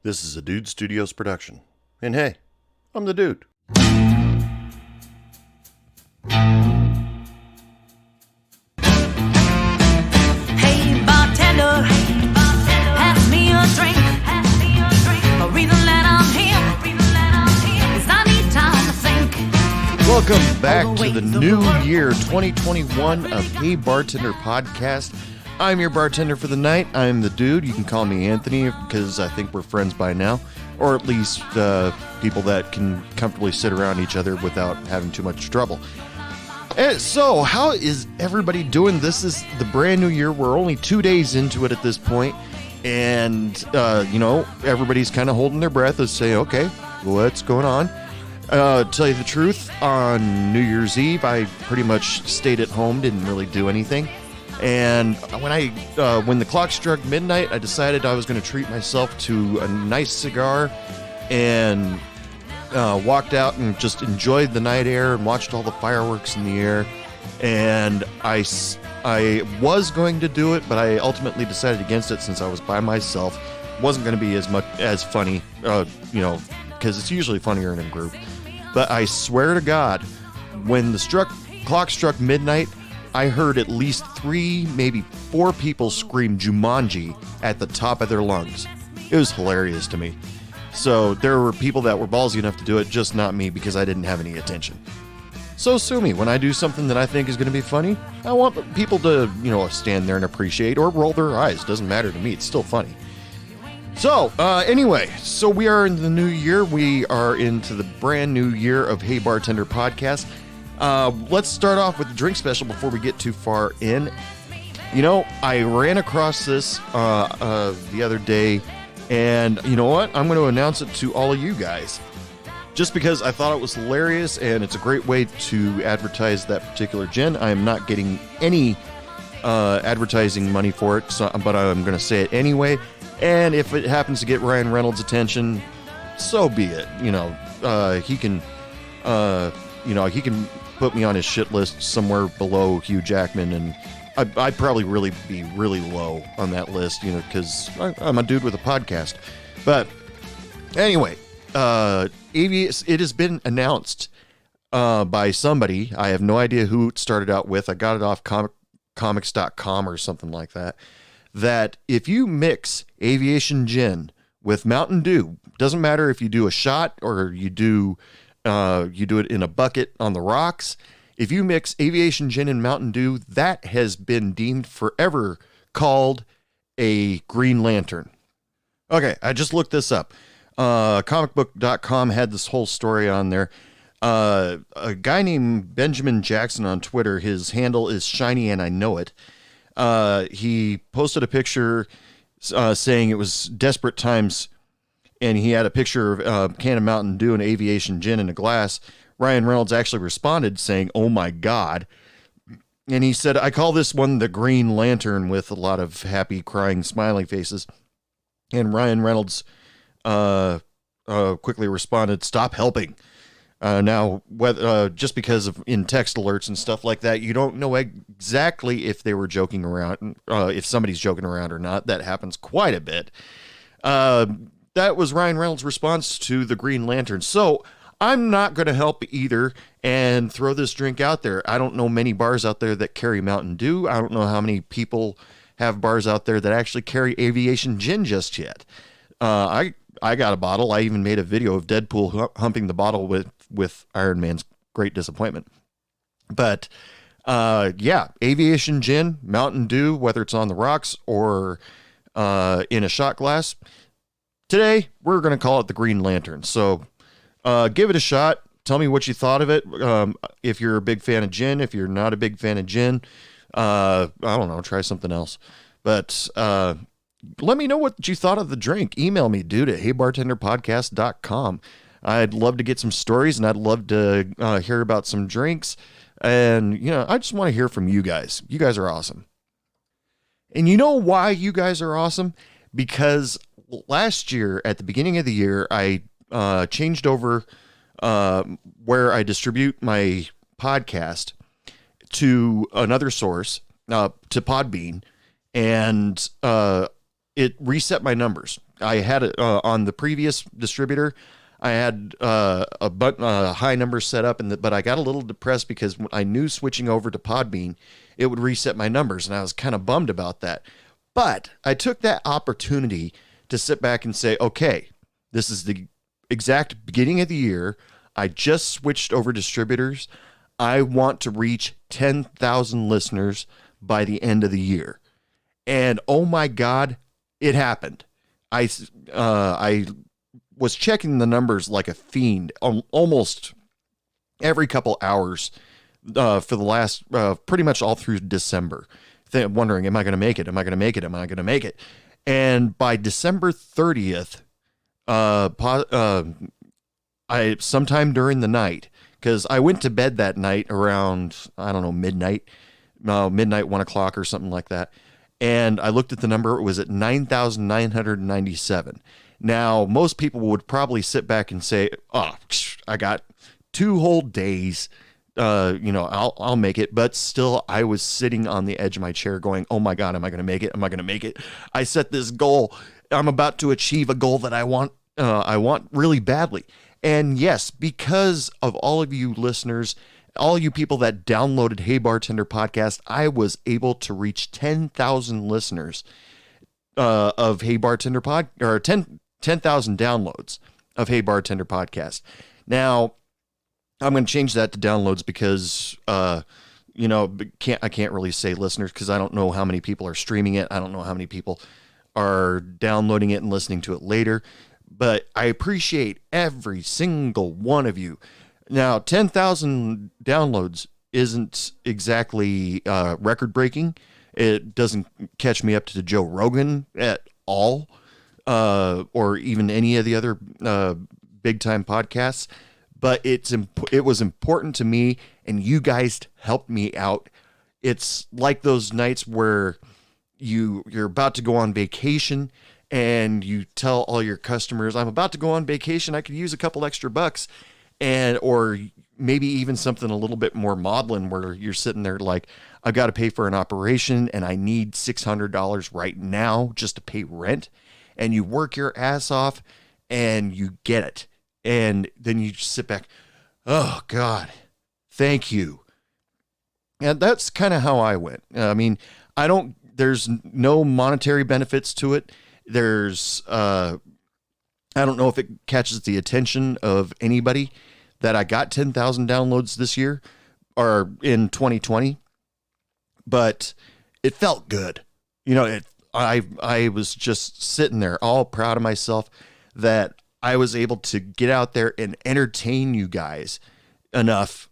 This is a Dude Studios production. And hey, I'm the dude. Hey bartender, pass me a drink. A reason that I'm here is I need time to think. Welcome back to the new year 2021 of Hey Bartender Podcast. I'm your bartender for the night. I'm the dude. You can call me Anthony because I think we're friends by now. Or at least people that can comfortably sit around each other without having too much trouble. So, how is everybody doing? This is the brand new year. We're only 2 days into it at this point. And, everybody's kind of holding their breath and saying, okay, what's going on? Tell you the truth, on New Year's Eve, I pretty much stayed at home, didn't really do anything. And when the clock struck midnight, I decided I was going to treat myself to a nice cigar and walked out and just enjoyed the night air and watched all the fireworks in the air. And I was going to do it, but I ultimately decided against it since I was by myself. It wasn't going to be as funny, because it's usually funnier in a group. But I swear to God, when the clock struck midnight, I heard at least 3, maybe 4 people scream Jumanji at the top of their lungs. It was hilarious to me. So there were people that were ballsy enough to do it, just not me, because I didn't have any attention. So sue me. When I do something that I think is going to be funny, I want people to, stand there and appreciate or roll their eyes. Doesn't matter to me. It's still funny. So, anyway, so we are in the new year. We are into the brand new year of Hey Bartender Podcast. Let's start off with the drink special before we get too far in. I ran across this the other day, and you know what? I'm going to announce it to all of you guys. Just because I thought it was hilarious, and it's a great way to advertise that particular gin. I am not getting any advertising money for it, but I'm going to say it anyway. And if it happens to get Ryan Reynolds' attention, so be it. He can put me on his shit list somewhere below Hugh Jackman, and I'd probably really be really low on that list, because I'm a dude with a podcast. But anyway, it has been announced by somebody. I have no idea who it started out with. I got it off comics.com or something like that. That if you mix Aviation Gin with Mountain Dew, doesn't matter if you do a shot or you do it in a bucket on the rocks. If you mix Aviation Gin and Mountain Dew, that has been deemed forever called a Green Lantern. Okay, I just looked this up. Comicbook.com had this whole story on there. A guy named Benjamin Jackson on Twitter, his handle is Shiny and I Know It. He posted a picture saying it was desperate times, and he had a picture of a can of Mountain Dew and Aviation Gin in a glass. Ryan Reynolds actually responded saying, "Oh my God." And he said, "I call this one the Green Lantern," with a lot of happy, crying, smiling faces. And Ryan Reynolds quickly responded, "Stop helping." Now, just because of in text alerts and stuff like that, you don't know exactly if they were joking around, if somebody's joking around or not. That happens quite a bit. That was Ryan Reynolds' response to the Green Lantern. So I'm not going to help either and throw this drink out there. I don't know many bars out there that carry Mountain Dew. I don't know how many people have bars out there that actually carry Aviation Gin just yet. I got a bottle. I even made a video of Deadpool humping the bottle with Iron Man's great disappointment. But Aviation Gin, Mountain Dew, whether it's on the rocks or in a shot glass. Today, we're going to call it the Green Lantern. So give it a shot. Tell me what you thought of it. If you're a big fan of gin, if you're not a big fan of gin, I don't know, try something else. But let me know what you thought of the drink. Email me, dude, at heybartenderpodcast.com. I'd love to get some stories, and I'd love to hear about some drinks. And, I just want to hear from you guys. You guys are awesome. And you know why you guys are awesome? Because last year, at the beginning of the year, I changed over where I distribute my podcast to another source, to Podbean, and it reset my numbers. I had it on the previous distributor. I had a high number set up, but I got a little depressed because I knew switching over to Podbean, it would reset my numbers, and I was kind of bummed about that. But I took that opportunity to sit back and say, okay, this is the exact beginning of the year. I just switched over distributors. I want to reach 10,000 listeners by the end of the year. And oh my God, it happened. I was checking the numbers like a fiend almost every couple hours for the last pretty much all through December, wondering, am I going to make it? Am I going to make it? Am I going to make it? And by December 30th, I sometime during the night, because I went to bed that night around, I don't know, midnight, 1 o'clock or something like that. And I looked at the number, it was at 9,997. Now, most people would probably sit back and say, oh, I got 2 whole days. I'll make it. But still, I was sitting on the edge of my chair going, oh my God, am I going to make it? Am I going to make it? I set this goal. I'm about to achieve a goal that I want really badly. And yes, because of all of you listeners, all you people that downloaded Hey Bartender podcast, I was able to reach 10,000 listeners of Hey Bartender or 10,000 downloads of Hey Bartender podcast. Now, I'm going to change that to downloads because, I can't really say listeners because I don't know how many people are streaming it. I don't know how many people are downloading it and listening to it later. But I appreciate every single one of you. Now, 10,000 downloads isn't exactly record breaking. It doesn't catch me up to Joe Rogan at all, or even any of the other big time podcasts. But it was important to me, and you guys helped me out. It's like those nights where you're about to go on vacation and you tell all your customers, I'm about to go on vacation. I could use a couple extra bucks. Or maybe even something a little bit more maudlin where you're sitting there like, I've got to pay for an operation and I need $600 right now just to pay rent. And you work your ass off and you get it. And then you just sit back, oh God, thank you. And that's kind of how I went. I mean, there's no monetary benefits to it. There's, I don't know if it catches the attention of anybody that I got 10,000 downloads this year or in 2020, but it felt good. I was just sitting there all proud of myself that I was able to get out there and entertain you guys enough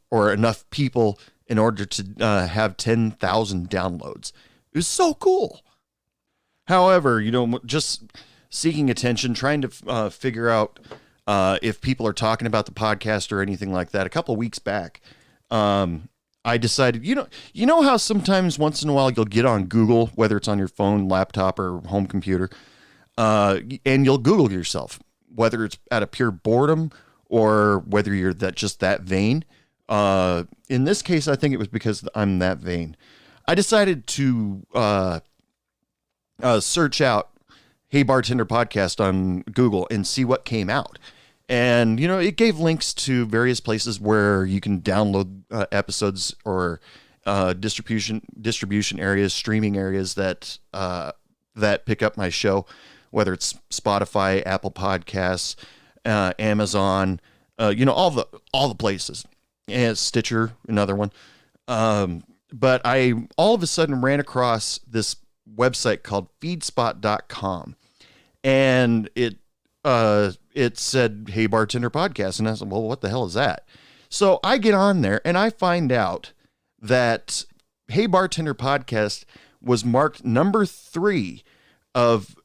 people in order to have 10,000 downloads. It was so cool. However, just seeking attention, trying to figure out if people are talking about the podcast or anything like that. A couple of weeks back, I decided, you know how sometimes once in a while you'll get on Google, whether it's on your phone, laptop, or home computer, and you'll Google yourself, whether it's out of pure boredom or whether you're that vain. In this case, I think it was because I'm that vain. I decided to search out Hey Bartender podcast on Google and see what came out. And, it gave links to various places where you can download episodes or distribution areas, streaming areas that pick up my show, whether it's Spotify, Apple Podcasts, Amazon, all the places, and Stitcher, another one. But I all of a sudden ran across this website called feedspot.com, and it said Hey Bartender podcast, and I said, well, what the hell is that? So I get on there and I find out that Hey Bartender podcast was marked number 3 of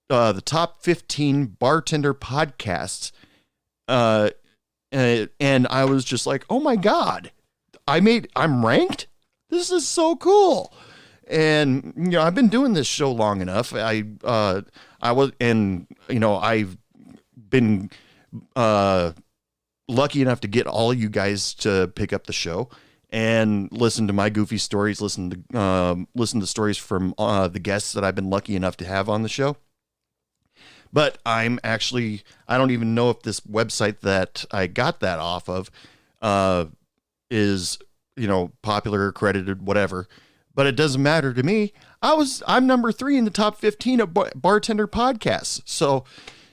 the top 15 bartender podcasts, and I was just like, oh my God, I'm ranked. This is so cool. And, I've been doing this show long enough. I've been lucky enough to get all of you guys to pick up the show and listen to my goofy stories, listen to stories from the guests that I've been lucky enough to have on the show. But I don't even know if this website that I got that off of is, popular, accredited, whatever. But it doesn't matter to me. I'm number 3 in the top 15 of bartender podcasts. So,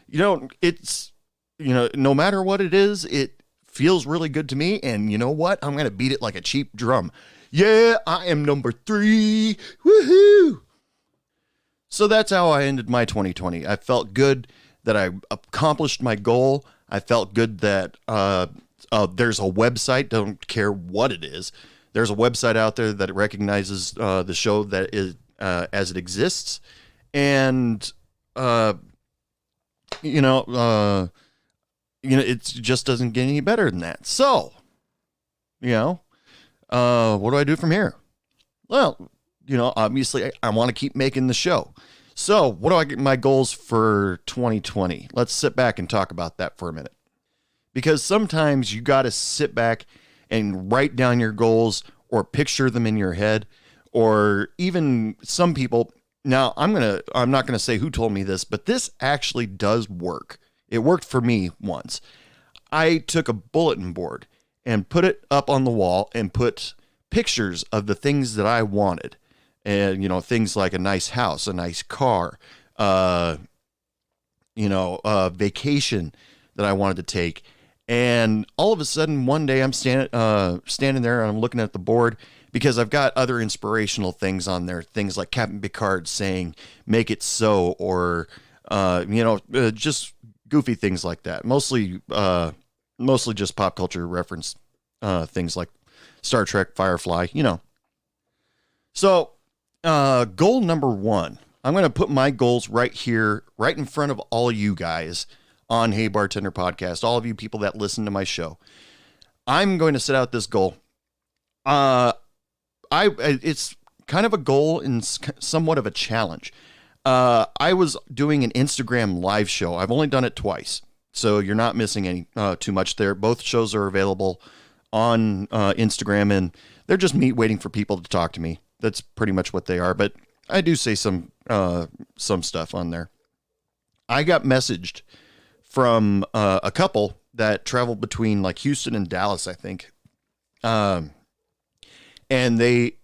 it's, no matter what it is, it feels really good to me. And you know what? I'm going to beat it like a cheap drum. Yeah, I am number 3. Woohoo! So that's how I ended my 2020. I felt good that I accomplished my goal. I felt good that there's a website, don't care what it is. There's a website out there that recognizes the show that is as it exists. And, it just doesn't get any better than that. So, what do I do from here? Well, obviously I want to keep making the show. So what do I get my goals for 2020? Let's sit back and talk about that for a minute. Because sometimes you got to sit back and write down your goals or picture them in your head, or even some people. Now I'm not going to say who told me this, but this actually does work. It worked for me once. I took a bulletin board and put it up on the wall and put pictures of the things that I wanted. And, things like a nice house, a nice car, a vacation that I wanted to take. And all of a sudden, one day I'm standing there and I'm looking at the board because I've got other inspirational things on there. Things like Captain Picard saying, "Make it so," or, just goofy things like that. Mostly just pop culture reference things like Star Trek, Firefly, So, goal number 1, I'm going to put my goals right here, right in front of all you guys on Hey Bartender Podcast, all of you people that listen to my show. I'm going to set out this goal. It's kind of a goal and somewhat of a challenge. I was doing an Instagram live show. I've only done it twice, so you're not missing any too much there. Both shows are available on Instagram, and they're just me waiting for people to talk to me. That's pretty much what they are, but I do say some stuff on there. I got messaged from a couple that traveled between like Houston and Dallas, I think. And they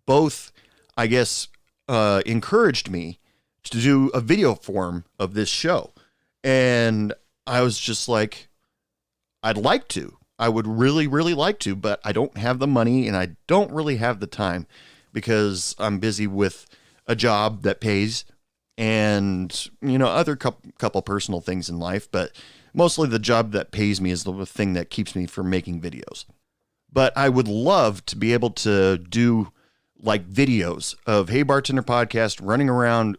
both, I guess, encouraged me to do a video form of this show. And I was just like, I'd like to. I would really, really like to, but I don't have the money and I don't really have the time because I'm busy with a job that pays and, other couple personal things in life. But mostly the job that pays me is the thing that keeps me from making videos. But I would love to be able to do like videos of Hey Bartender Podcast running around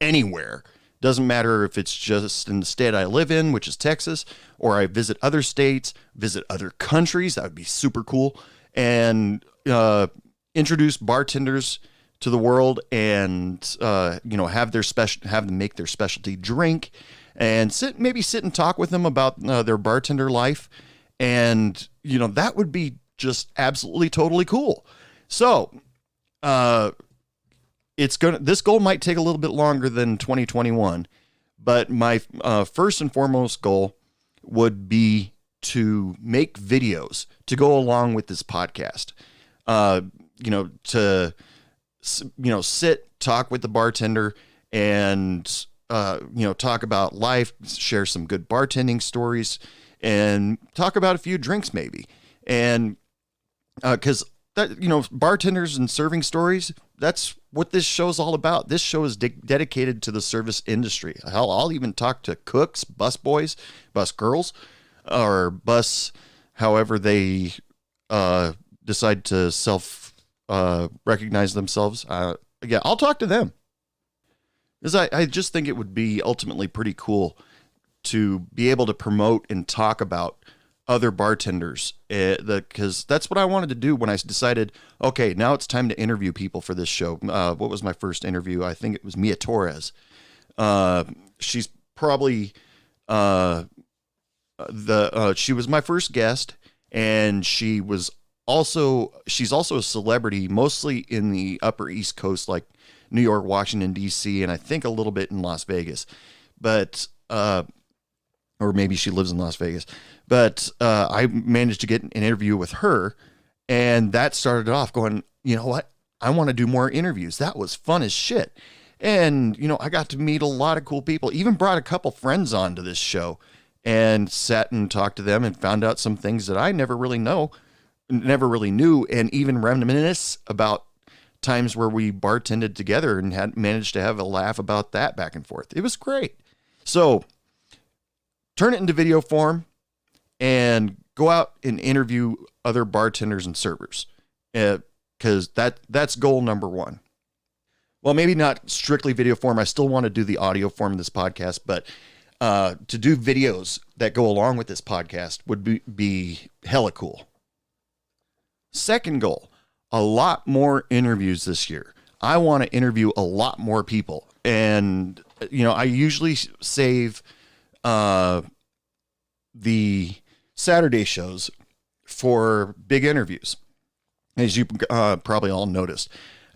anywhere. Doesn't matter if it's just in the state I live in, which is Texas, or I visit other states, visit other countries. That would be super cool. And introduce bartenders to the world and, have them make their specialty drink and sit and talk with them about their bartender life. And, that would be just absolutely totally cool. So, this goal might take a little bit longer than 2021, but my first and foremost goal would be to make videos to go along with this podcast. To sit, talk with the bartender and, talk about life, share some good bartending stories and talk about a few drinks maybe. And, cause that, bartenders and serving stories, that's what this show's all about. This show is dedicated to the service industry. Hell, I'll even talk to cooks, bus boys, bus girls, or bus, however they, decide to recognize themselves. I'll talk to them. Because I just think it would be ultimately pretty cool to be able to promote and talk about other bartenders. Because that's what I wanted to do when I decided, okay, now it's time to interview people for this show. What was my first interview? I think it was Mia Torres. She's probably she was my first guest, and she's also a celebrity, mostly in the Upper East Coast, like New York, Washington, D.C., and I think a little bit in Las Vegas. but or maybe she lives in Las Vegas. But I managed to get an interview with her, and that started off going, you know what? I want to do more interviews. That was fun as shit. And, I got to meet a lot of cool people, even brought a couple friends onto this show and sat and talked to them and found out some things that I never really knew, and even reminisce about times where we bartended together and had managed to have a laugh about that back and forth. It was great. So turn it into video form and go out and interview other bartenders and servers, because that's goal number one. Well, maybe not strictly video form. I still want to do the audio form of this podcast, but to do videos that go along with this podcast would be hella cool. Second goal, a lot more interviews this year. I want to interview a lot more people. And, I usually save the Saturday shows for big interviews, as you probably all noticed.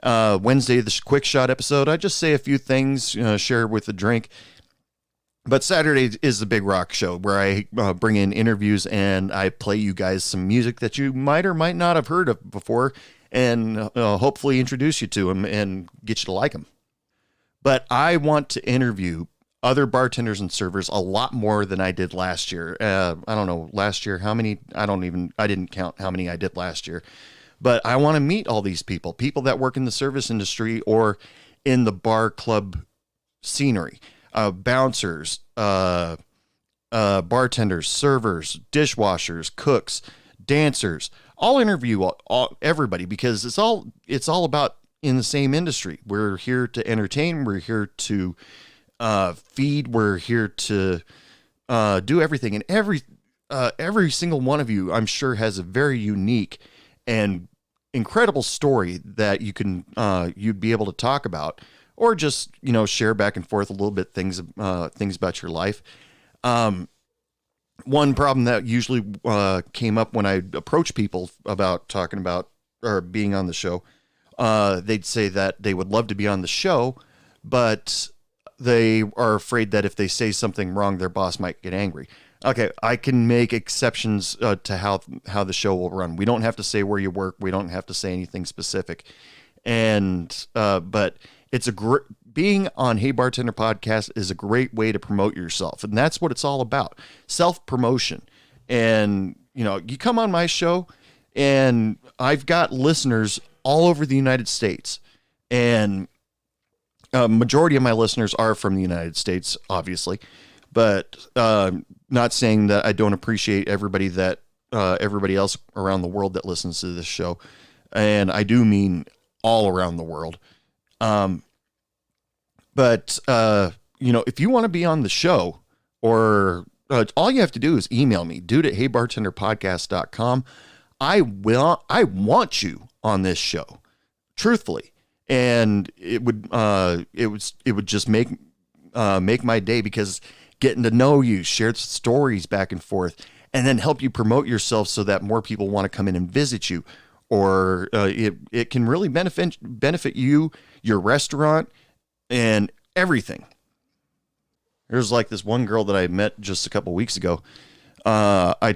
Wednesday, the quick shot episode, I just say a few things, share with a drink. But Saturday is the big rock show where I bring in interviews and I play you guys some music that you might or might not have heard of before, and hopefully introduce you to them and get you to like them. But I want to interview other bartenders and servers a lot more than I did last year. I don't know, last year, how many? I didn't count how many I did last year. But I want to meet all these people that work in the service industry or in the bar club scenery, bouncers, bartenders, servers, dishwashers, cooks, dancers. I'll interview everybody, because it's all about in the same industry. We're here to entertain. We're here to feed. We're here to do everything. And every single one of you, I'm sure, has a very unique and incredible story that you'd be able to talk about, or just, share back and forth a little bit, things about your life. One problem that usually came up when I approach people about talking about or being on the show, they'd say that they would love to be on the show, but they are afraid that if they say something wrong, their boss might get angry. Okay, I can make exceptions to how the show will run. We don't have to say where you work. We don't have to say anything specific. And but it's being on Hey Bartender Podcast is a great way to promote yourself, and that's what it's all about: self-promotion. And you come on my show, and I've got listeners all over the United States, and majority of my listeners are from the United States, obviously. But not saying that I don't appreciate everybody else around the world that listens to this show. And I do mean all around the world. But if you want to be on the show, or all you have to do is email me, dude@heybartenderpodcast.com. I want you on this show, truthfully. And it would just make my day, because getting to know you, share stories back and forth, and then help you promote yourself so that more people want to come in and visit you, or it can really benefit you, your restaurant, and everything. There's like this one girl that I met just a couple weeks ago. I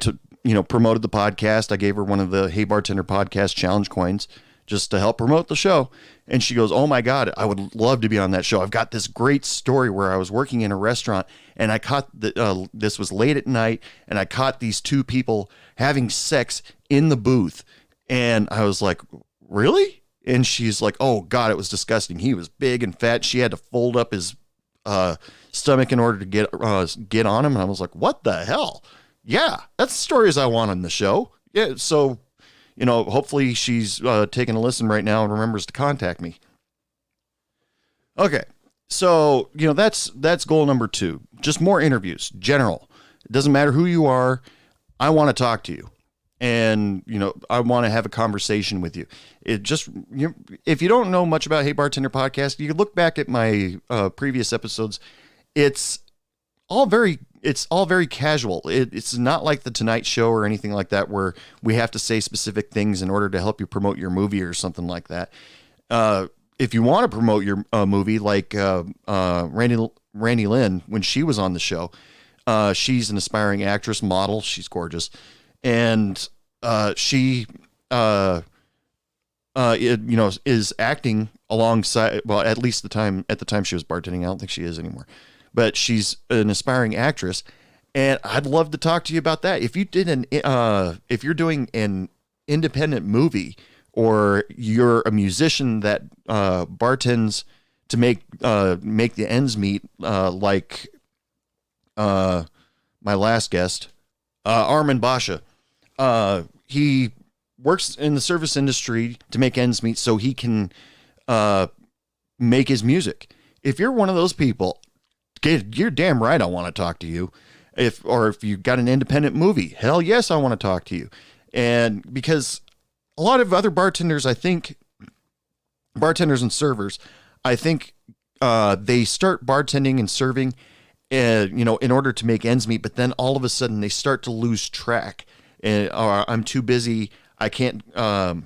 promoted the podcast. I gave her one of the Hey Bartender Podcast challenge coins just to help promote the show. And she goes, "Oh my God, I would love to be on that show. I've got this great story where I was working in a restaurant, and I caught this was late at night, and I caught these two people having sex in the booth." And I was like, "Really?" And she's like, "Oh God, it was disgusting. He was big and fat. She had to fold up his stomach in order to get on him." And I was like, "What the hell?" Yeah, that's the stories I want on the show. Yeah, so hopefully she's taking a listen right now and remembers to contact me. Okay, so that's goal number 2. Just more interviews, general. It doesn't matter who you are. I want to talk to you, and I want to have a conversation with you. If you don't know much about Hey Bartender Podcast, you can look back at my previous episodes. It's all very casual. It's not like the Tonight Show or anything like that, where we have to say specific things in order to help you promote your movie or something like that. if you want to promote your movie, like Randy Lynn, when she was on the show, she's an aspiring actress, model. She's gorgeous, and she is acting alongside. Well, at least at the time she was bartending. I don't think she is anymore, but she's an aspiring actress, and I'd love to talk to you about that. If you did if you're doing an independent movie, or you're a musician that bartends to make the ends meet, like my last guest, Armin Basha. He works in the service industry to make ends meet so he can make his music. If you're one of those people, you're damn right I want to talk to you. If you've got an independent movie, hell yes, I want to talk to you. And because a lot of other bartenders, I think, bartenders and servers, I think they start bartending and serving, in order to make ends meet. But then all of a sudden they start to lose track. And I'm too busy. I can't go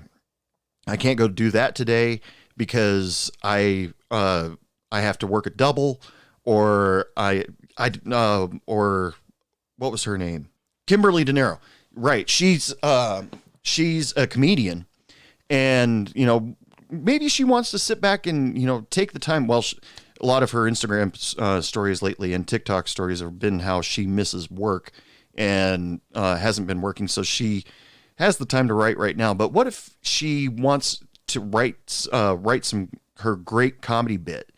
do that today because I have to work a double, or or what was her name? Kimberly De Niro. Right. She's a comedian, and, maybe she wants to sit back and, take the time. Well, a lot of her Instagram stories lately and TikTok stories have been how she misses work and hasn't been working. So she has the time to write right now. But what if she wants to write her great comedy bit,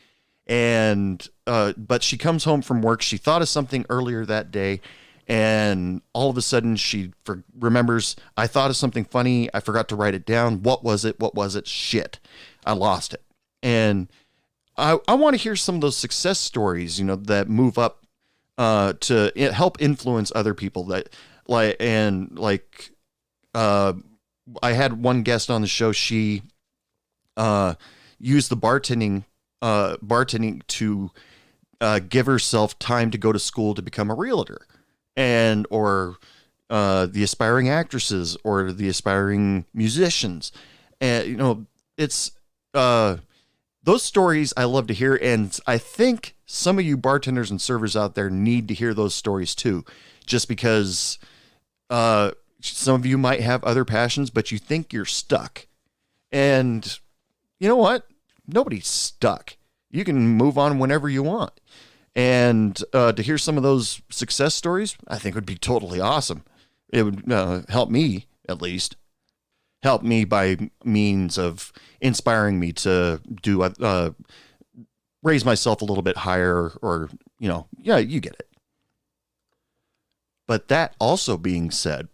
and but she comes home from work. She thought of something earlier that day, and all of a sudden she remembers, I thought of something funny. I forgot to write it down. What was it? Shit, I lost it. And I want to hear some of those success stories, that move up to help influence other people. I had one guest on the show. She used the bartending to give herself time to go to school to become a realtor, or the aspiring actresses or the aspiring musicians. And, it's those stories I love to hear. And I think some of you bartenders and servers out there need to hear those stories too, just because some of you might have other passions, but you think you're stuck. And you know what? Nobody's stuck. You can move on whenever you want. And to hear some of those success stories, I think would be totally awesome. It would help me, at least. Help me by means of inspiring me to do raise myself a little bit higher, or, yeah, you get it. But that also being said,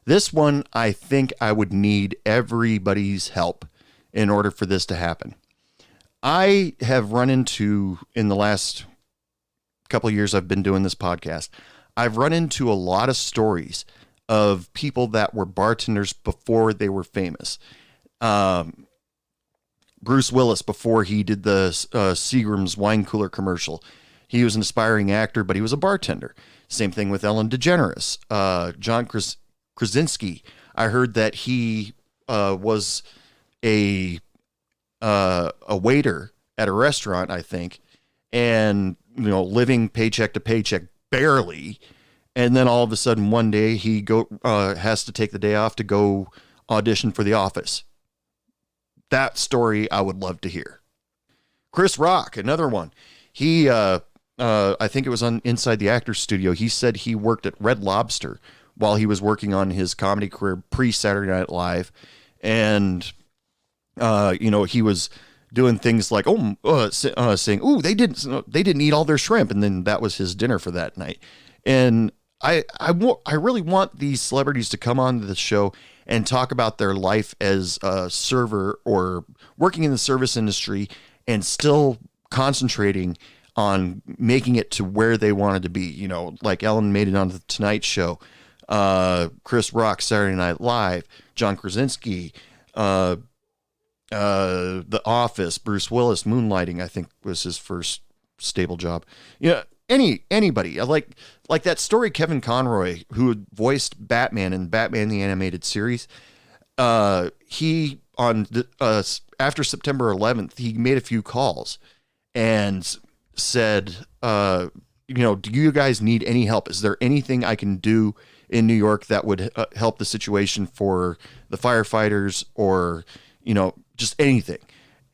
this one, I think I would need everybody's help in order for this to happen. I have run into, in the last couple of years I've been doing this podcast, I've run into a lot of stories of people that were bartenders before they were famous. Bruce Willis, before he did the Seagram's wine cooler commercial, he was an aspiring actor, but he was a bartender. Same thing with Ellen DeGeneres. John Krasinski, I heard that he was a waiter at a restaurant, I think, and living paycheck to paycheck, barely. And then all of a sudden one day he has to take the day off to go audition for The Office. That story I would love to hear. Chris Rock, another one. He I think it was on Inside the Actors Studio. He said he worked at Red Lobster while he was working on his comedy career pre-Saturday Night Live. And he was doing things like saying, "Ooh, they didn't eat all their shrimp," and then that was his dinner for that night. And I really want these celebrities to come on to the show and talk about their life as a server or working in the service industry, and still concentrating on making it to where they wanted to be. Like Ellen made it on the Tonight Show, Chris Rock, Saturday Night Live, John Krasinski, The Office, Bruce Willis, moonlighting, I think was his first stable job. Anybody like that story, Kevin Conroy, who voiced Batman in Batman the Animated Series. He after September 11th, he made a few calls and said, do you guys need any help? Is there anything I can do in New York that would help the situation for the firefighters, or, just anything?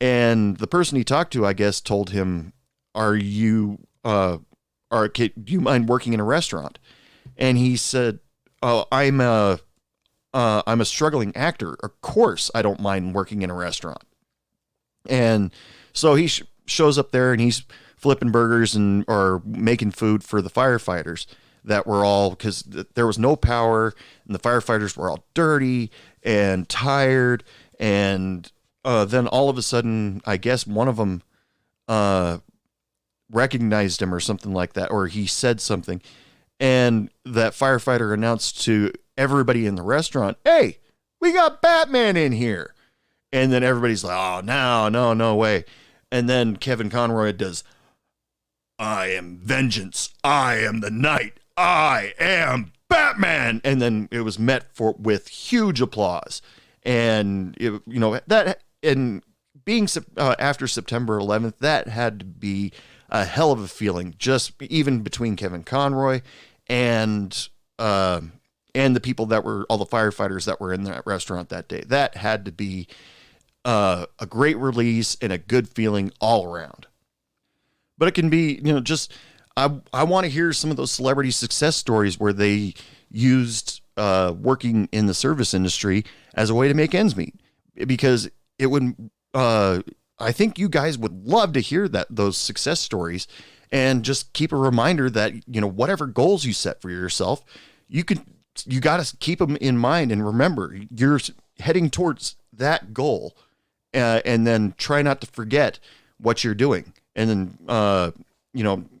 And the person he talked to, I guess, told him, do you mind working in a restaurant? And he said, oh, I'm a struggling actor. Of course, I don't mind working in a restaurant. And so he shows up there and he's flipping burgers or making food for the firefighters that were all, because there was no power and the firefighters were all dirty and tired. And then all of a sudden, I guess one of them recognized him or something like that, or he said something. And that firefighter announced to everybody in the restaurant, "Hey, we got Batman in here." And then everybody's like, "Oh, no way." And then Kevin Conroy does, "I am vengeance. I am the night. I am Batman." And then it was met with huge applause. And and being after September 11th, that had to be a hell of a feeling, just even between Kevin Conroy and the people that were, all the firefighters that were in that restaurant that day. That had to be a great release and a good feeling all around. But it can be, I want to hear some of those celebrity success stories where they used working in the service industry as a way to make ends meet, because it would, I think you guys would love to hear those success stories, and just keep a reminder that, whatever goals you set for yourself, you got to keep them in mind and remember you're heading towards that goal, and then try not to forget what you're doing. And then,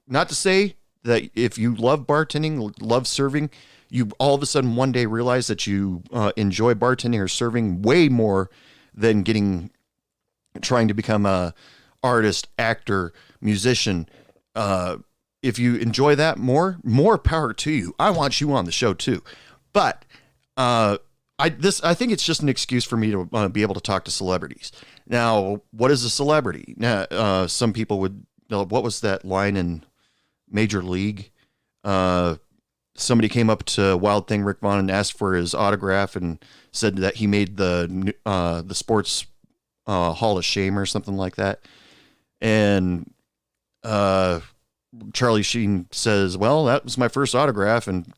not to say that if you love bartending, love serving, you all of a sudden one day realize that you enjoy bartending or serving way more than trying to become a artist, actor, musician. If you enjoy that more power to you. I want you on the show too. But I think it's just an excuse for me to be able to talk to celebrities. Now, what is a celebrity? Now, some people would, what was that line in Major League? Somebody came up to Wild Thing Rick Vaughn and asked for his autograph and said that he made the sports Hall of Shame or something like that. And Charlie Sheen says, "Well, that was my first autograph." And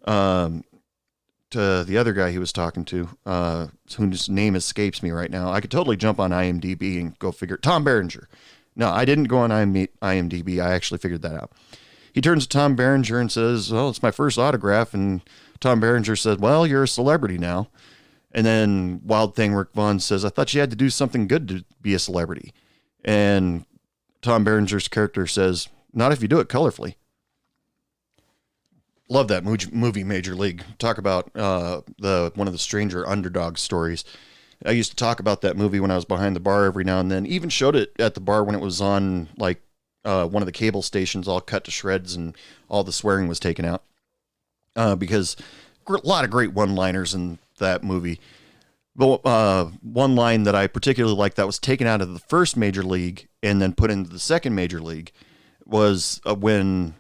to the other guy he was talking to, whose name escapes me right now, I could totally jump on IMDb and go figure. Tom Berenger. No, I didn't go on IMDb. I actually figured that out. He turns to Tom Berenger and says, "Well, it's my first autograph." And Tom Berenger said, "Well, you're a celebrity now." And then Wild Thing Rick Vaughn says, "I thought you had to do something good to be a celebrity." And Tom Berenger's character says, "Not if you do it colorfully." Love that movie, Major League. Talk about one of the stranger underdog stories. I used to talk about that movie when I was behind the bar every now and then. Even showed it at the bar when it was on one of the cable stations, all cut to shreds and all the swearing was taken out. Because a lot of great one-liners in that movie. But one line that I particularly liked that was taken out of the first Major League and then put into the second Major League was when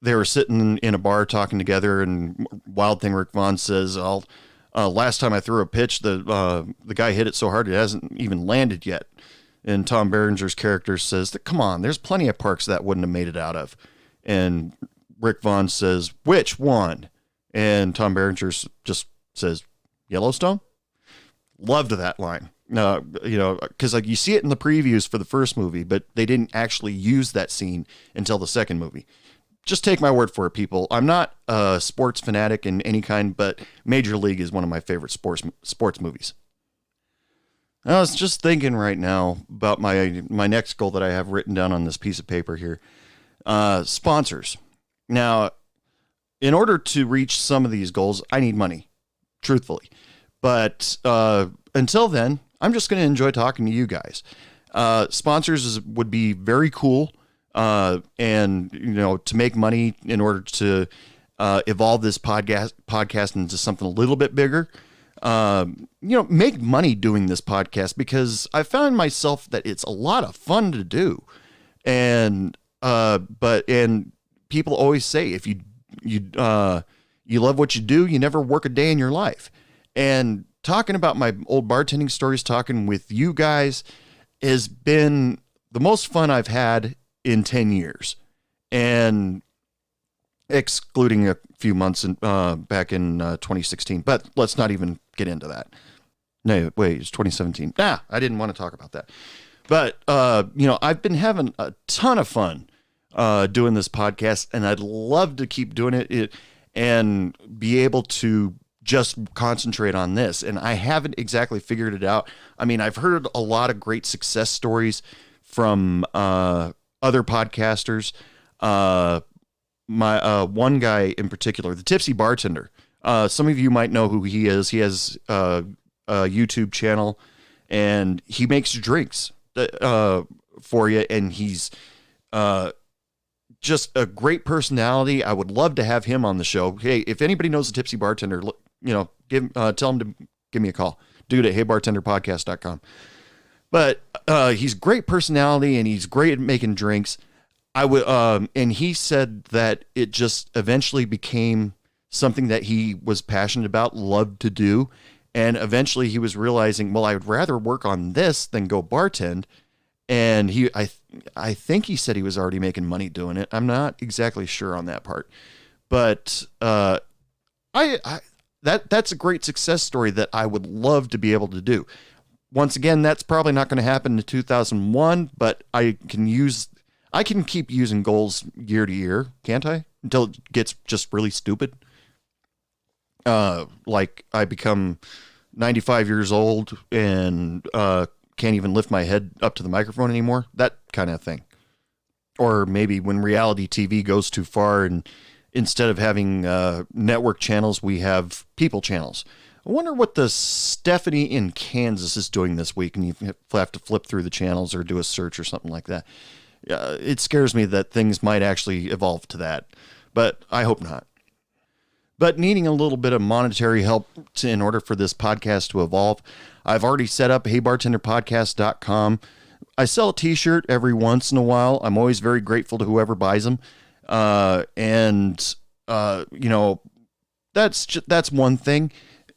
they were sitting in a bar talking together, and Wild Thing Rick Vaughn says, last time I threw a pitch, the guy hit it so hard it hasn't even landed yet." And Tom Berenger's character says, "Come on, there's plenty of parks that wouldn't have made it out of." And Rick Vaughn says, "Which one?" And Tom Berenger just says, "Yellowstone." Loved that line. Because you see it in the previews for the first movie, but they didn't actually use that scene until the second movie. Just take my word for it, people. I'm not a sports fanatic in any kind, but Major League is one of my favorite sports movies. I was just thinking right now about my next goal that I have written down on this piece of paper here. Sponsors. Now, in order to reach some of these goals, I need money, truthfully. But until then, I'm just going to enjoy talking to you guys. Sponsors would be very cool. And to make money in order to evolve this podcast into something a little bit bigger. make money doing this podcast, because I found myself that it's a lot of fun to do. And, and people always say, if you love what you do, you never work a day in your life. And talking about my old bartending stories, talking with you guys has been the most fun I've had in 10 years. And excluding a few months back in 2016, but let's not even get into that. No, wait, it's 2017. I didn't want to talk about that. But, I've been having a ton of fun doing this podcast, and I'd love to keep doing it and be able to just concentrate on this. And I haven't exactly figured it out. I mean, I've heard a lot of great success stories from other podcasters. My one guy in particular, the Tipsy Bartender. Some of you might know who he is. He has a YouTube channel, and he makes drinks for you, and he's just a great personality. I would love to have him on the show. Hey, if anybody knows the Tipsy Bartender, tell him to give me a call. Dude at heybartenderpodcast.com. But he's great personality, and he's great at making drinks. And he said that it just eventually became something that he was passionate about, loved to do. And eventually he was realizing, well, I would rather work on this than go bartend. And I think he said he was already making money doing it. I'm not exactly sure on that part, but that's a great success story that I would love to be able to do. Once again, that's probably not going to happen in 2001, but I can keep using goals year to year, can't I? Until it gets just really stupid. Like I become 95 years old and can't even lift my head up to the microphone anymore. That kind of thing. Or maybe when reality TV goes too far, and instead of having network channels, we have people channels. I wonder what the Stephanie in Kansas is doing this week, and you have to flip through the channels or do a search or something like that. It scares me that things might actually evolve to that, but I hope not. But needing a little bit of monetary help in order for this podcast to evolve, I've already set up heybartenderpodcast.com. I sell a t-shirt every once in a while. I'm always very grateful to whoever buys them. That's one thing.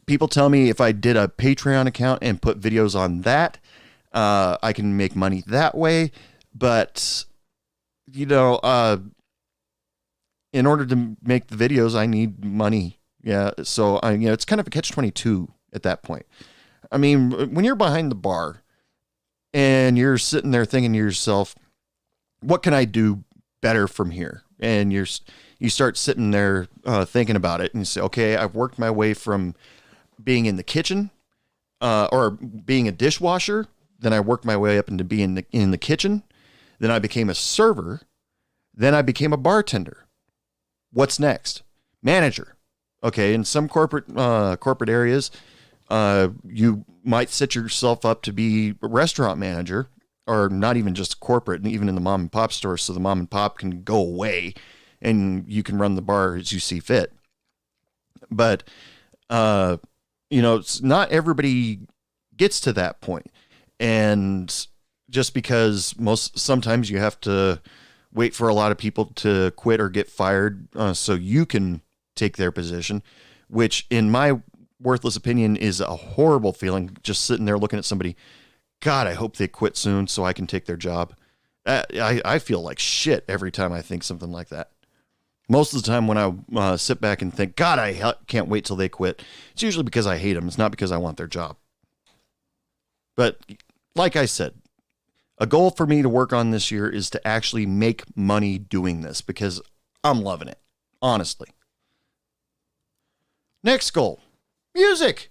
People tell me if I did a Patreon account and put videos on that, I can make money that way. But, in order to make the videos, I need money. Yeah. So it's kind of a catch-22 at that point. I mean, when you're behind the bar and you're sitting there thinking to yourself, what can I do better from here? And you start sitting there thinking about it, and you say, okay, I've worked my way from being in the kitchen or being a dishwasher. Then I worked my way up into being in the kitchen. Then I became a server. Then I became a bartender. What's next? Manager. Okay, in some corporate areas, you might set yourself up to be a restaurant manager, or not even just corporate, even in the mom and pop stores, so the mom and pop can go away and you can run the bar as you see fit. But, it's not everybody gets to that point. And just because sometimes you have to wait for a lot of people to quit or get fired so you can take their position, which in my worthless opinion is a horrible feeling, just sitting there looking at somebody. God, I hope they quit soon so I can take their job. I feel like shit every time I think something like that. Most of the time when I sit back and think, God, I can't wait till they quit, it's usually because I hate them. It's not because I want their job. But like I said, a goal for me to work on this year is to actually make money doing this, because I'm loving it, honestly. Next goal, music.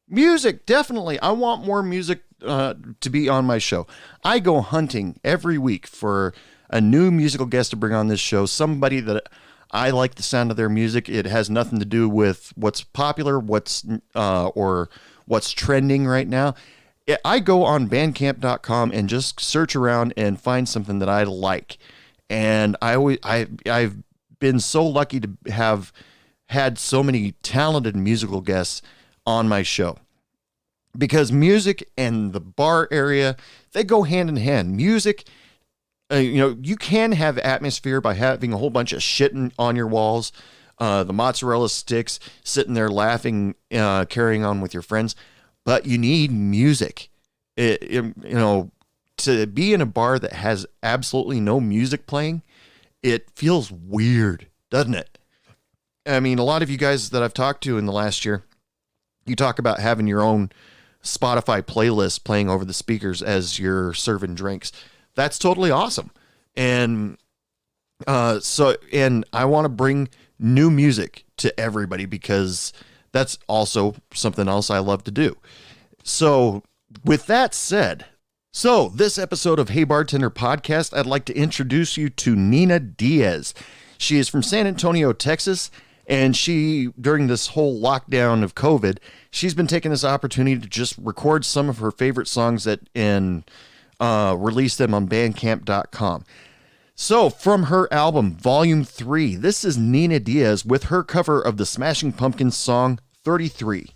Music, definitely. I want more music to be on my show. I go hunting every week for a new musical guest to bring on this show, somebody that I like the sound of their music. It has nothing to do with what's popular, or what's trending right now. I go on bandcamp.com and just search around and find something that I like. And I've been so lucky to have had so many talented musical guests on my show. Because music and the bar area, they go hand in hand. Music, you can have atmosphere by having a whole bunch of shit on your walls, the mozzarella sticks, sitting there laughing, carrying on with your friends. But you need music. To be in a bar that has absolutely no music playing, it feels weird, doesn't it? I mean, a lot of you guys that I've talked to in the last year, you talk about having your own Spotify playlist playing over the speakers as you're serving drinks. That's totally awesome. And I want to bring new music to everybody because that's also something else I love to do. So with that said, this episode of Hey Bartender Podcast, I'd like to introduce you to Nina Diaz. She is from San Antonio, Texas. And she, during this whole lockdown of COVID, she's been taking this opportunity to just record some of her favorite songs and release them on bandcamp.com. So from her album, Volume 3, this is Nina Diaz with her cover of the Smashing Pumpkins song 33.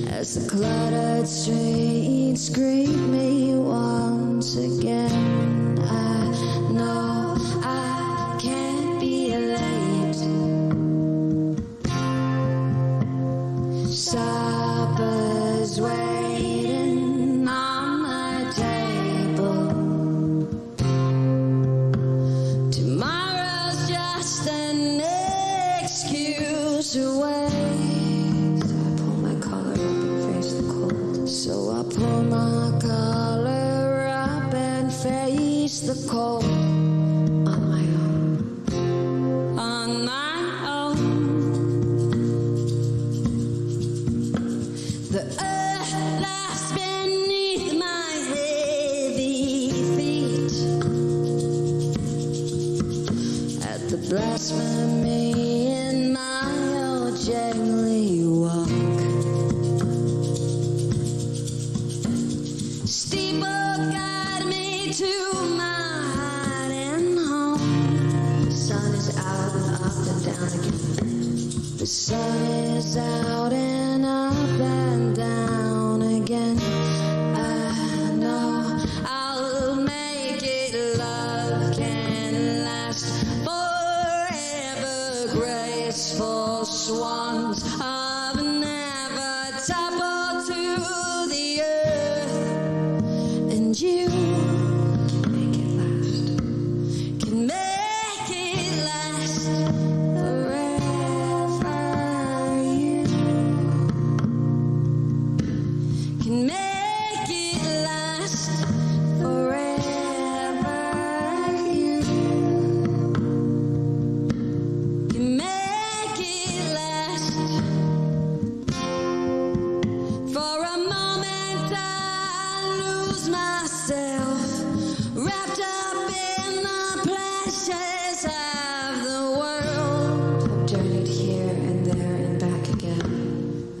As the cluttered streets greet me once again, I know I can't be late. Supper's waiting on my table. Tomorrow's just an excuse away. So I pull my collar up and face the cold on my own, on my own. The earth lies beneath my heavy feet. At the blasphemy in my old gently walk. To my hiding home. The sun is out and up and down again. The sun is out and up and down again. I know I'll make it. Love can last forever. Graceful swans have never toppled to the earth. And you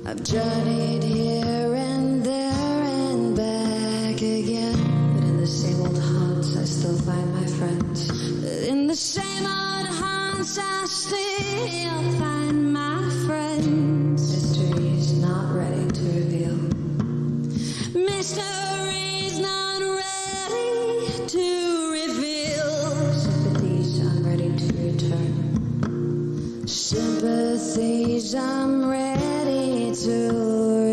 I've journeyed here and there and back again. But in the same old haunts I still find my friends. In the same old haunts I still find my friends. Mysteries not ready to reveal. Mysteries not ready to reveal. Sympathies I'm ready to return. Sympathies I'm ready to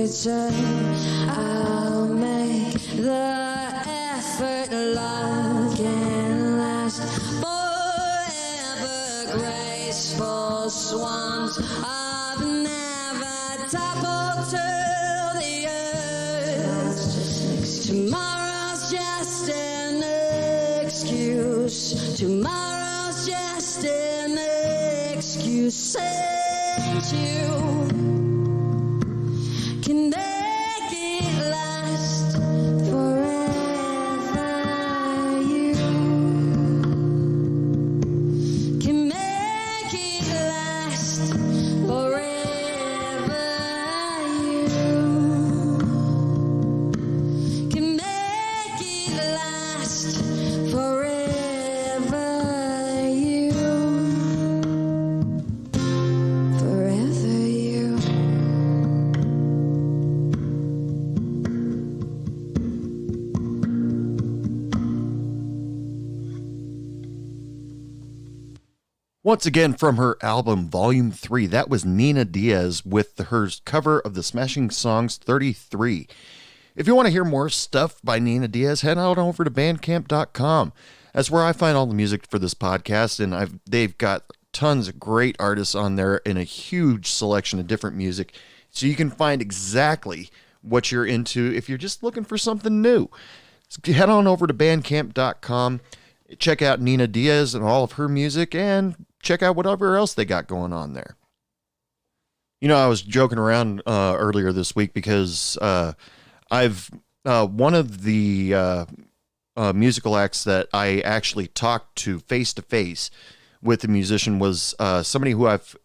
return. I'll make the effort. Love can last forever. Graceful swans have never toppled to the earth. Tomorrow's just an excuse. Tomorrow just an excuse, since you can make it last forever. You can make it last forever. You can make it last forever. You forever. You. Once again, from her album Volume 3, that was Nina Diaz with her cover of the Smashing Songs 33. If you want to hear more stuff by Nina Diaz, head on over to bandcamp.com. That's where I find all the music for this podcast, and they've got tons of great artists on there and a huge selection of different music, so you can find exactly what you're into if you're just looking for something new. So head on over to bandcamp.com, check out Nina Diaz and all of her music, and check out whatever else they got going on there. You know, I was joking around earlier this week because I've one of the musical acts that I actually talked to face with the musician was somebody who I've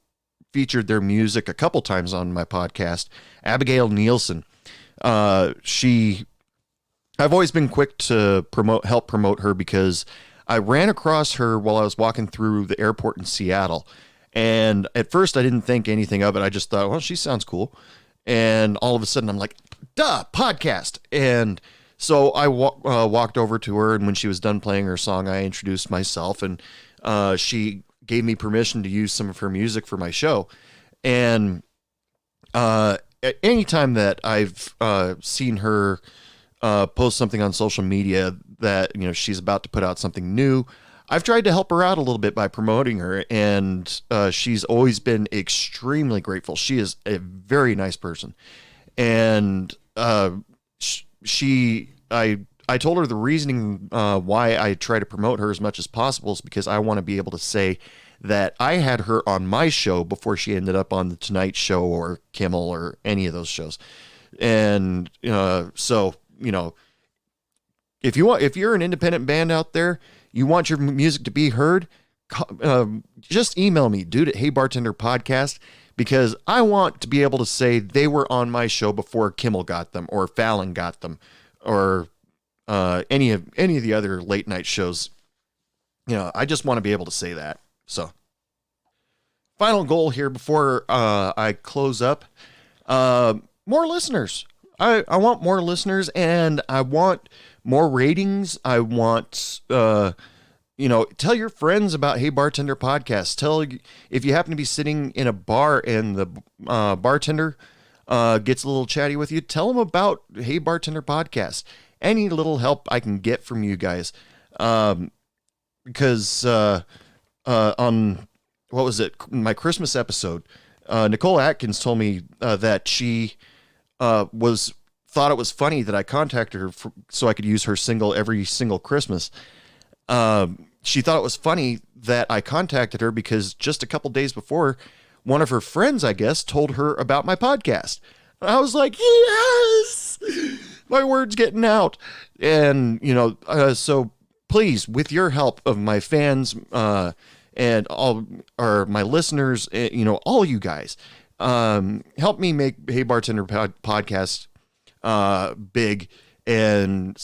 featured their music a couple times on my podcast, Abigail Nielsen. I've always been quick to help promote her because I ran across her while I was walking through the airport in Seattle. And at first I didn't think anything of it. I just thought, well, she sounds cool. And all of a sudden I'm like, duh, podcast. And so I walked over to her, and when she was done playing her song, I introduced myself, and she gave me permission to use some of her music for my show. And at any time that I've seen her post something on social media that, you know, she's about to put out something new, I've tried to help her out a little bit by promoting her, and she's always been extremely grateful. She is a very nice person, and I told her the reasoning why I try to promote her as much as possible is because I want to be able to say that I had her on my show before she ended up on the Tonight Show or Kimmel or any of those shows. And so, you know, if you're an independent band out there, you want your music to be heard, just email me, dude, at Hey Bartender Podcast, because I want to be able to say they were on my show before Kimmel got them or Fallon got them or any of the other late night shows. You know, I just want to be able to say that. So, final goal here before I close up, more listeners. I want more listeners, and I want more ratings. I want, tell your friends about Hey Bartender Podcast. If you happen to be sitting in a bar and the bartender gets a little chatty with you, tell them about Hey Bartender Podcast. Any little help I can get from you guys. Because on, what was it, my Christmas episode, Nicole Atkins told me that she thought it was funny that I contacted her so I could use her single every single Christmas. She thought it was funny that I contacted her because just a couple days before, one of her friends, I guess, told her about my podcast. And I was like, yes, my word's getting out. And, so please, with your help of my fans and all, or my listeners, all you guys, help me make Hey Bartender Podcast big, and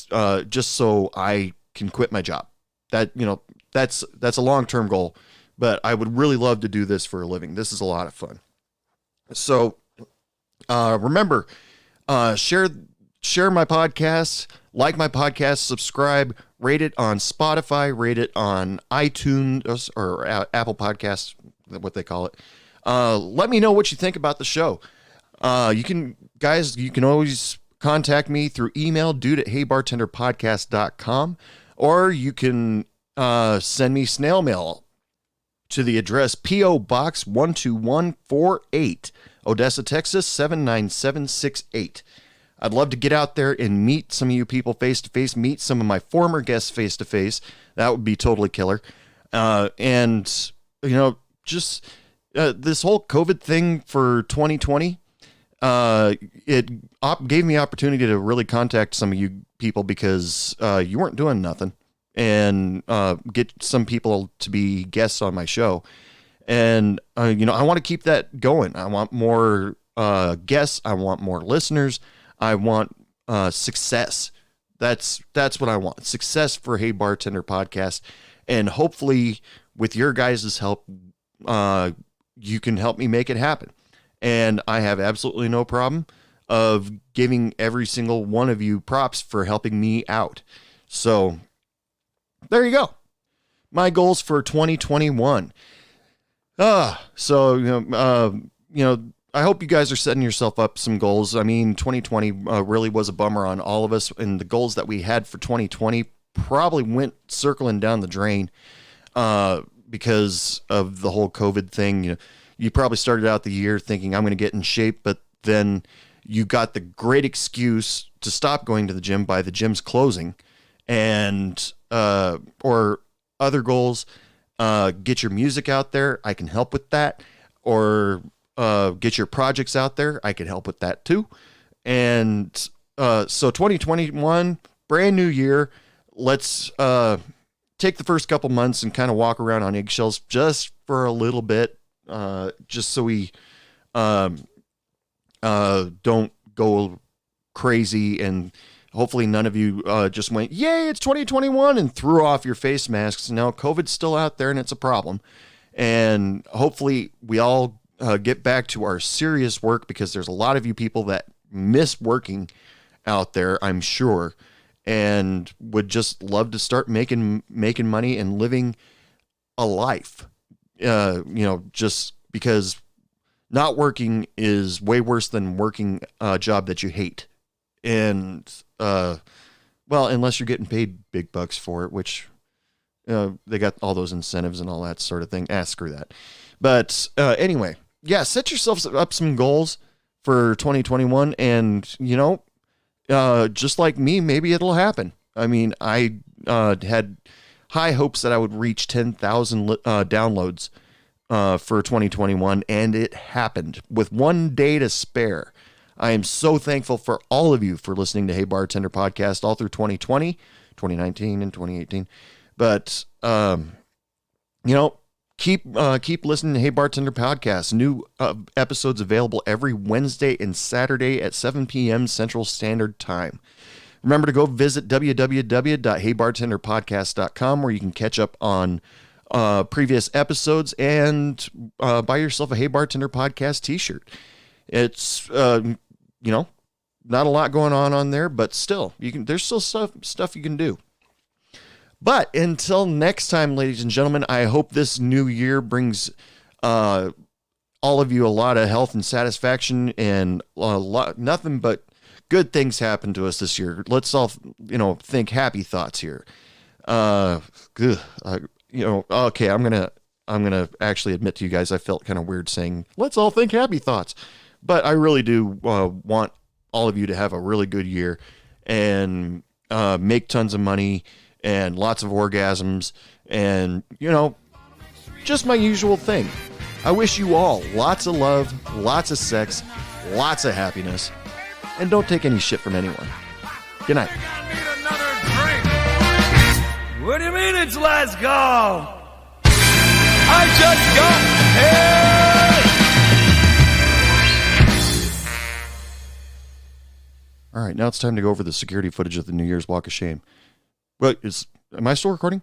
just so I can quit my job. That's a long-term goal, but I would really love to do this for a living. This is a lot of fun. So remember, share my podcast, like my podcast, subscribe, rate it on Spotify, rate it on iTunes or Apple Podcasts, what they call it. Let me know what you think about the show. You can always contact me through email, dude@heybartenderpodcast.com, or you can send me snail mail to the address P.O. Box 12148, Odessa, Texas 79768. I'd love to get out there and meet some of you people face to face, meet some of my former guests face to face. That would be totally killer. And just this whole COVID thing for 2020, it gave me opportunity to really contact some of you people because you weren't doing nothing, and get some people to be guests on my show. And, I want to keep that going. I want more guests. I want more listeners. I want success. That's what I want. Success for Hey Bartender Podcast. And hopefully with your guys' help, you can help me make it happen. And I have absolutely no problem of giving every single one of you props for helping me out. So there you go. My goals for 2021. I hope you guys are setting yourself up some goals. I mean, 2020 really was a bummer on all of us, and the goals that we had for 2020 probably went circling down the drain because of the whole COVID thing. You probably started out the year thinking I'm going to get in shape, but then you got the great excuse to stop going to the gym by the gym's closing, and or other goals. Get your music out there. I can help with that. Or get your projects out there. I can help with that too. And so 2021, brand new year. Let's take the first couple months and kind of walk around on eggshells just for a little bit, just so we don't go crazy, and hopefully none of you just went, yay, it's 2021, and threw off your face masks. No, COVID's still out there, and it's a problem. And hopefully we all get back to our serious work, because there's a lot of you people that miss working out there, I'm sure, and would just love to start making money and living a life. Just because not working is way worse than working a job that you hate. And, unless you're getting paid big bucks for it, which, they got all those incentives and all that sort of thing. Screw that. But, anyway, yeah, set yourselves up some goals for 2021, and, just like me, maybe it'll happen. I mean, I, had high hopes that I would reach 10,000 downloads, for 2021, and it happened with 1 day to spare. I am so thankful for all of you for listening to Hey Bartender Podcast all through 2020, 2019, and 2018. But, keep listening to Hey Bartender Podcast. New episodes available every Wednesday and Saturday at 7 p.m. Central Standard Time. Remember to go visit www.heybartenderpodcast.com, where you can catch up on previous episodes and buy yourself a Hey Bartender Podcast t-shirt. It's, not a lot going on there, but still, there's still stuff you can do. But until next time, ladies and gentlemen, I hope this new year brings all of you a lot of health and satisfaction, and nothing but good things happen to us this year. Let's all, think happy thoughts here. Okay, I'm gonna actually admit to you guys, I felt kind of weird saying let's all think happy thoughts, but I really do want all of you to have a really good year and make tons of money and lots of orgasms and just my usual thing. I wish you all lots of love, lots of sex, lots of happiness, and don't take any shit from anyone. Good night. What do you mean it's last call? I just got here. All right, now it's time to go over the security footage of the New Year's Walk of Shame. Am I still recording?